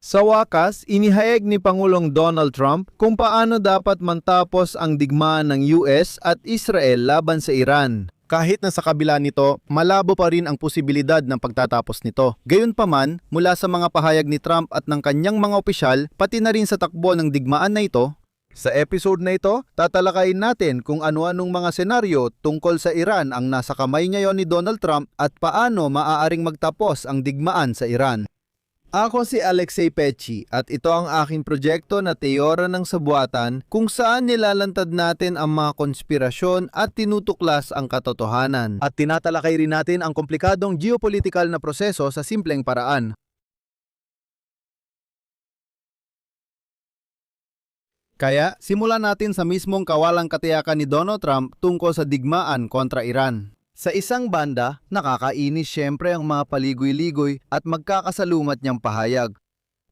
Sa wakas, inihayag ni Pangulong Donald Trump kung paano dapat mantapos ang digmaan ng US at Israel laban sa Iran. Kahit na sa kabila nito, malabo pa rin ang posibilidad ng pagtatapos nito. Gayunpaman, mula sa mga pahayag ni Trump at ng kanyang mga opisyal, pati na rin sa takbo ng digmaan na ito, sa episode na ito, tatalakayin natin kung ano-anong mga senaryo tungkol sa Iran ang nasa kamay ngayon ni Donald Trump at paano maaaring magtapos ang digmaan sa Iran. Ako si Alexei Pecci at ito ang aking proyekto na Teora ng Sabuatan kung saan nilalantad natin ang mga konspirasyon at tinutuklas ang katotohanan. at tinatalakay rin natin ang komplikadong geopolitical na proseso sa simpleng paraan. Kaya, simulan natin sa mismong kawalang katiyakan ni Donald Trump tungkol sa digmaan kontra Iran. Sa isang banda, nakakainis syempre ang mga paligoy-ligoy at magkakasalumat niyang pahayag.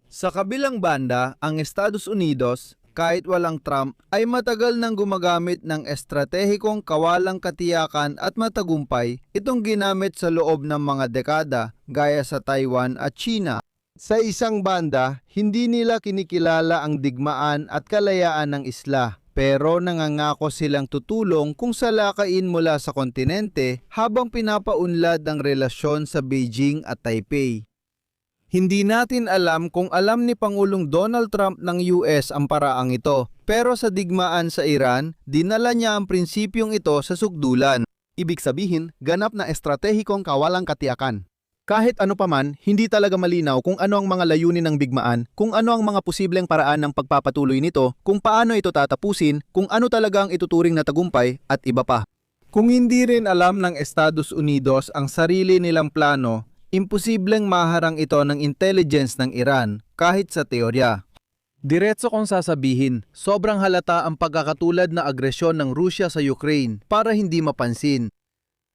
Sa kabilang banda, ang Estados Unidos, kahit walang Trump, ay matagal nang gumagamit ng estratehikong kawalang katiyakan at matagumpay itong ginamit sa loob ng mga dekada gaya sa Taiwan at China. Sa isang banda, hindi nila kinikilala ang digmaan at kalayaan ng isla. Pero nangangako silang tutulong kung salakain mula sa kontinente habang pinapaunlad ang relasyon sa Beijing at Taipei. Hindi natin alam kung alam ni Pangulong Donald Trump ng US ang paraang ito, pero sa digmaan sa Iran, dinala niya ang prinsipyong ito sa sugdulan. Ibig sabihin, ganap na estratehikong kawalang katiyakan. Kahit ano paman, hindi talaga malinaw kung ano ang mga layunin ng digmaan, kung ano ang mga posibleng paraan ng pagpapatuloy nito, kung paano ito tatapusin, kung ano talaga ang ituturing na tagumpay, at iba pa. Kung hindi rin alam ng Estados Unidos ang sarili nilang plano, imposibleng maharang ito ng intelligence ng Iran kahit sa teorya. Diretso kong sasabihin, sobrang halata ang pagkakatulad na agresyon ng Rusya sa Ukraine para hindi mapansin.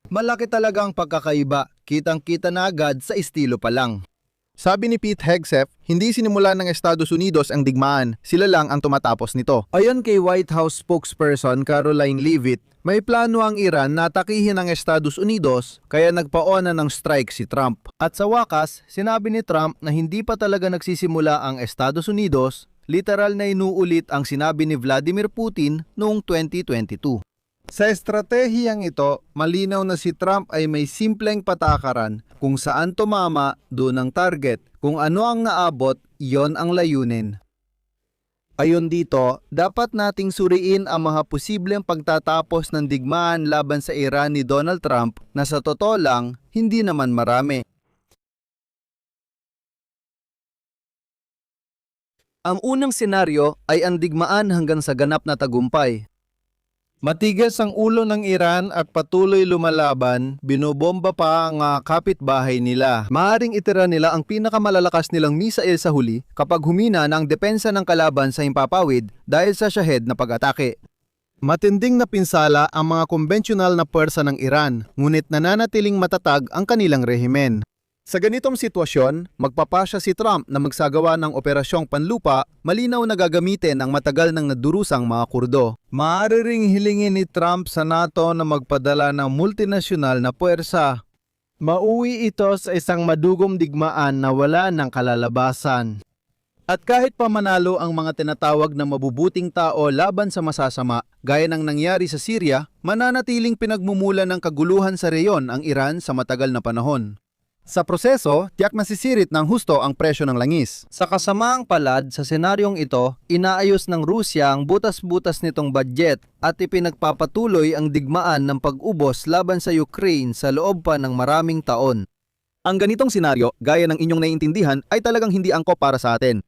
Malaki talaga ang pagkakaiba, kitang-kita na agad sa estilo pa lang. Sabi ni Pete Hegseth, hindi sinimula ng Estados Unidos ang digmaan, sila lang ang tumatapos nito. Ayon kay White House spokesperson Caroline Leavitt, may plano ang Iran na atakihin ang Estados Unidos kaya nagpaona ng strike si Trump. At sa wakas, sinabi ni Trump na hindi pa talaga nagsisimula ang Estados Unidos, literal na inuulit ang sinabi ni Vladimir Putin noong 2022. Sa estratehiyang ito, malinaw na si Trump ay may simpleng patakaran kung saan tumama, doon ang target. Kung ano ang naabot, iyon ang layunin. Ayon dito, dapat nating suriin ang mga posibleng pagtatapos ng digmaan laban sa Iran ni Donald Trump na sa totoo lang, hindi naman marami. Ang unang senaryo ay ang digmaan hanggang sa ganap na tagumpay. Matigas ang ulo ng Iran at patuloy lumalaban, binobomba pa ang kapitbahay nila. Maaring itira nila ang pinakamalalakas nilang misail sa huli kapag humina na ang depensa ng kalaban sa himpapawid dahil sa Shahed na pag-atake. Matinding na pinsala ang mga konbensyonal na pwersa ng Iran, ngunit nananatiling matatag ang kanilang rehimen. Sa ganitong sitwasyon, magpapasya si Trump na magsagawa ng operasyong panlupa, malinaw na gagamitin ang matagal nang nadurusang mga Kurdo. Maaari ring hilingin ni Trump sa NATO na magpadala ng multinasyonal na puwersa. Mauwi ito sa isang madugong digmaan na wala ng kalalabasan. At kahit pa manalo ang mga tinatawag na mabubuting tao laban sa masasama, gaya ng nangyari sa Syria, mananatiling pinagmumula ng kaguluhan sa reyon ang Iran sa matagal na panahon. Sa proseso, tiyak masisirit ng husto ang presyo ng langis. Sa kasamaang palad, sa senaryong ito, inaayos ng Rusya ang butas-butas nitong budget at ipinagpapatuloy ang digmaan ng pag-ubos laban sa Ukraine sa loob pa ng maraming taon. Ang ganitong senaryo, gaya ng inyong naiintindihan, ay talagang hindi angkop para sa atin.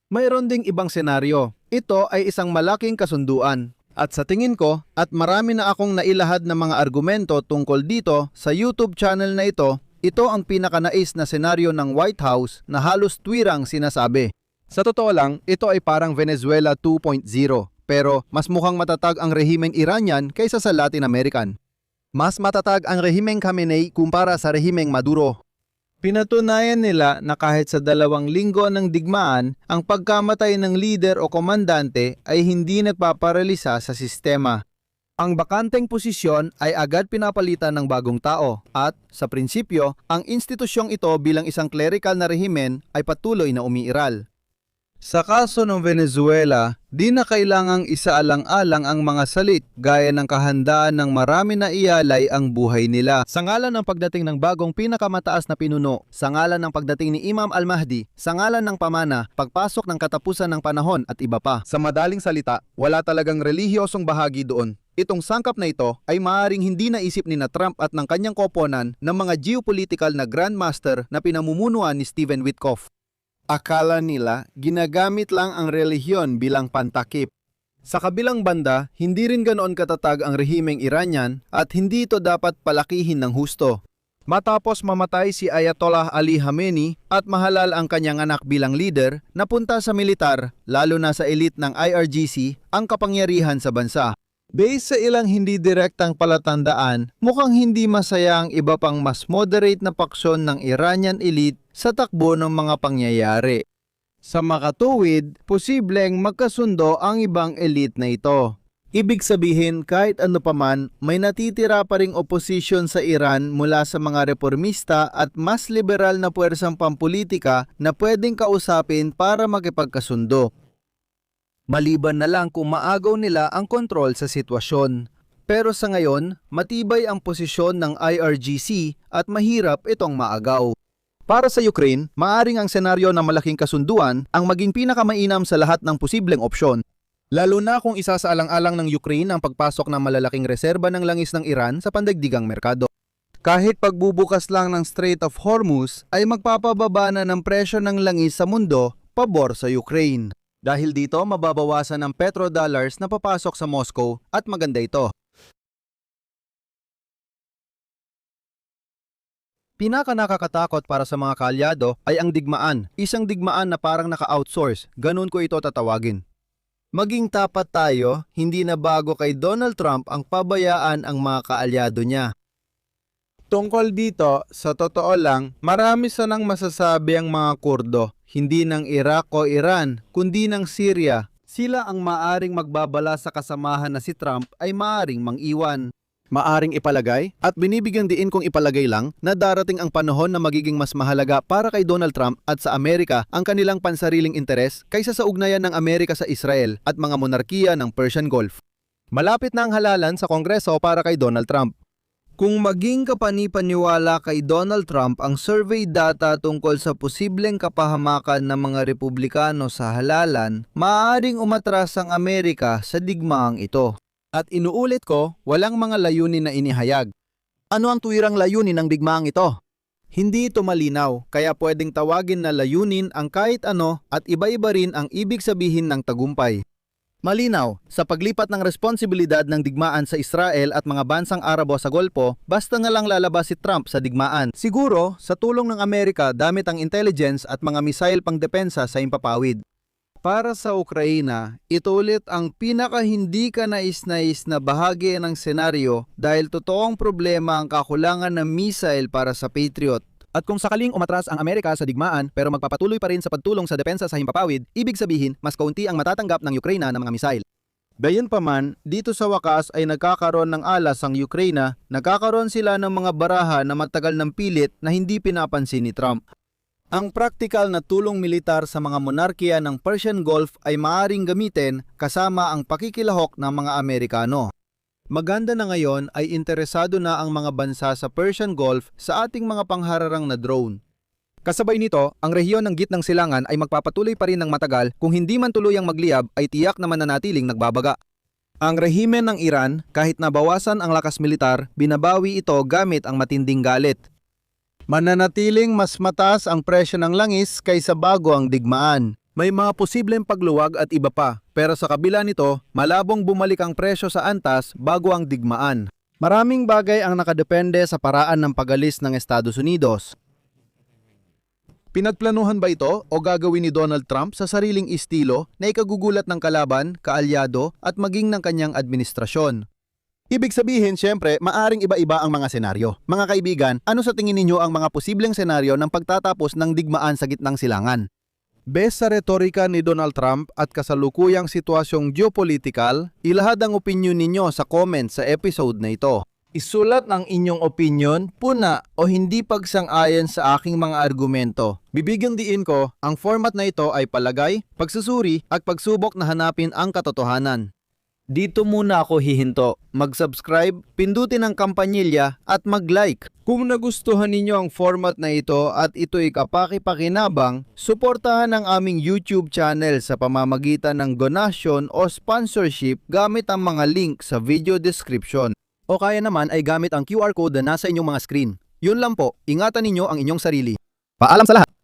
Mayroon ding ibang senaryo. Ito ay isang malaking kasunduan. At sa tingin ko, at marami na akong nailahad na mga argumento tungkol dito sa YouTube channel na ito ang pinakanais na senaryo ng White House na halos tuwirang sinasabi. Sa totoo lang, ito ay parang Venezuela 2.0, pero mas mukhang matatag ang rehimeng Iranian kaysa sa Latin American. Mas matatag ang rehimeng Khamenei kumpara sa rehimeng Maduro. Pinatunayan nila na kahit sa 2 linggo ng digmaan, ang pagkamatay ng lider o komandante ay hindi nagpaparalisa sa sistema. Ang bakanteng posisyon ay agad pinapalitan ng bagong tao at, sa prinsipyo, ang institusyong ito bilang isang clerical na rehimen ay patuloy na umiiral. Sa kaso ng Venezuela, di na kailangang isaalang-alang ang mga salit gaya ng kahandaan ng marami na iyalay ang buhay nila. Sa ngalan ng pagdating ng bagong pinakamataas na pinuno, sa ngalan ng pagdating ni Imam Al-Mahdi, sa ngalan ng pamana, pagpasok ng katapusan ng panahon at iba pa. Sa madaling salita, wala talagang relihiyosong bahagi doon. Itong sangkap na ito ay maaaring hindi naisip ni na Trump at ng kanyang koponan ng mga geopolitical na grandmaster na pinamumunuan ni Stephen Witkoff. Akala nila ginagamit lang ang relihiyon bilang pantakip. Sa kabilang banda, hindi rin ganoon katatag ang rehimeng Iranian at hindi ito dapat palakihin ng husto. Matapos mamatay si Ayatollah Ali Khamenei at mahalal ang kanyang anak bilang leader, napunta sa militar, lalo na sa elite ng IRGC, ang kapangyarihan sa bansa. Based sa ilang hindi direktang palatandaan, mukhang hindi masaya ang iba pang mas moderate na paksyon ng Iranian elite sa takbo ng mga pangyayari. Sa makatuwid, posibleng magkasundo ang ibang elite na ito. Ibig sabihin, kahit ano paman, may natitira pa ring opposition sa Iran mula sa mga reformista at mas liberal na puwersang pampolitika na pwedeng kausapin para makipagkasundo. Maliban na lang kung maagaw nila ang kontrol sa sitwasyon. Pero sa ngayon, matibay ang posisyon ng IRGC at mahirap itong maagaw. Para sa Ukraine, maaring ang senaryo ng malaking kasunduan ang maging pinakamainam sa lahat ng posibleng opsyon. Lalo na kung isasaalang-alang ng Ukraine ang pagpasok ng malalaking reserba ng langis ng Iran sa pandaigdigang merkado. Kahit pagbubukas lang ng Strait of Hormuz ay magpapababa na ng presyo ng langis sa mundo pabor sa Ukraine. Dahil dito, mababawasan ang petrodollars na papasok sa Moscow at maganda ito. Pinaka-nakakatakot para sa mga kaalyado ay ang digmaan. Isang digmaan na parang naka-outsource. Ganun ko ito tatawagin. Maging tapat tayo, hindi na bago kay Donald Trump ang pabayaan ang mga kaalyado niya. Tungkol dito, sa totoo lang, marami sanang masasabi ang mga Kurdo, hindi ng Iraq o Iran, kundi ng Syria. Sila ang maaring magbabala sa kasamahan na si Trump ay maaring mang-iwan. Maaring ipalagay, at binibigyan diin kong ipalagay lang, na darating ang panahon na magiging mas mahalaga para kay Donald Trump at sa Amerika ang kanilang pansariling interes kaysa sa ugnayan ng Amerika sa Israel at mga monarkiya ng Persian Gulf. Malapit na ang halalan sa Kongreso para kay Donald Trump. Kung maging kapanipaniwala kay Donald Trump ang survey data tungkol sa posibleng kapahamakan ng mga Republikano sa halalan, maaaring umatras ang Amerika sa digmaang ito. At inuulit ko, walang mga layunin na inihayag. Ano ang tuwirang layunin ng digmaang ito? Hindi ito malinaw, kaya pwedeng tawagin na layunin ang kahit ano at iba-iba rin ang ibig sabihin ng tagumpay. Malinaw, sa paglipat ng responsibilidad ng digmaan sa Israel at mga bansang Arabo sa Golpo, basta nga lang lalabas si Trump sa digmaan. Siguro, sa tulong ng Amerika gamit ang intelligence at mga missile pang depensa sa impapawid. Para sa Ukraina, ito ulit ang pinaka-hindi ka nais-nais na bahagi ng senaryo dahil totoong problema ang kakulangan ng missile para sa Patriot. At kung sakaling umatras ang Amerika sa digmaan pero magpapatuloy pa rin sa pagtulong sa depensa sa himpapawid, ibig sabihin mas kaunti ang matatanggap ng Ukraina ng mga misail. Gayunpaman, dito sa wakas ay nagkakaroon ng alas ang Ukraina, nagkakaroon sila ng mga baraha na matagal ng pilit na hindi pinapansin ni Trump. Ang praktikal na tulong militar sa mga monarkiya ng Persian Gulf ay maaaring gamitin kasama ang pakikilahok ng mga Amerikano. Maganda na ngayon ay interesado na ang mga bansa sa Persian Gulf sa ating mga panghararang na drone. Kasabay nito, ang rehiyon ng gitnang silangan ay magpapatuloy pa rin ng matagal kung hindi man tuluyang magliyab ay tiyak na mananatiling nagbabaga. Ang rehimen ng Iran, kahit nabawasan ang lakas militar, binabawi ito gamit ang matinding galit. Mananatiling mas mataas ang presyo ng langis kaysa bago ang digmaan. May mga posibleng pagluwag at iba pa, pero sa kabila nito, malabong bumalik ang presyo sa antas bago ang digmaan. Maraming bagay ang nakadepende sa paraan ng pag-alis ng Estados Unidos. Pinagplanuhan ba ito o gagawin ni Donald Trump sa sariling estilo na ikagugulat ng kalaban, kaalyado at maging ng kanyang administrasyon? Ibig sabihin, syempre, maaring iba-iba ang mga senaryo. Mga kaibigan, ano sa tingin ninyo ang mga posibleng senaryo ng pagtatapos ng digmaan sa gitnang silangan? Base sa retorika ni Donald Trump at kasalukuyang sitwasyong geopolitikal, ilahad ang opinyon ninyo sa comment sa episode na ito. Isulat ang inyong opinyon, puna o hindi pagsang-ayon sa aking mga argumento. Bibigyang diin ko, ang format na ito ay palagay, pagsusuri at pagsubok na hanapin ang katotohanan. Dito muna ako hihinto. Mag-subscribe, pindutin ang kampanilya at mag-like. Kung nagustuhan ninyo ang format na ito at ito'y kapaki-pakinabang, suportahan ang aming YouTube channel sa pamamagitan ng donasyon o sponsorship gamit ang mga link sa video description. O kaya naman ay gamit ang QR code na nasa inyong mga screen. Yun lang po, ingatan ninyo ang inyong sarili. Paalam sa lahat!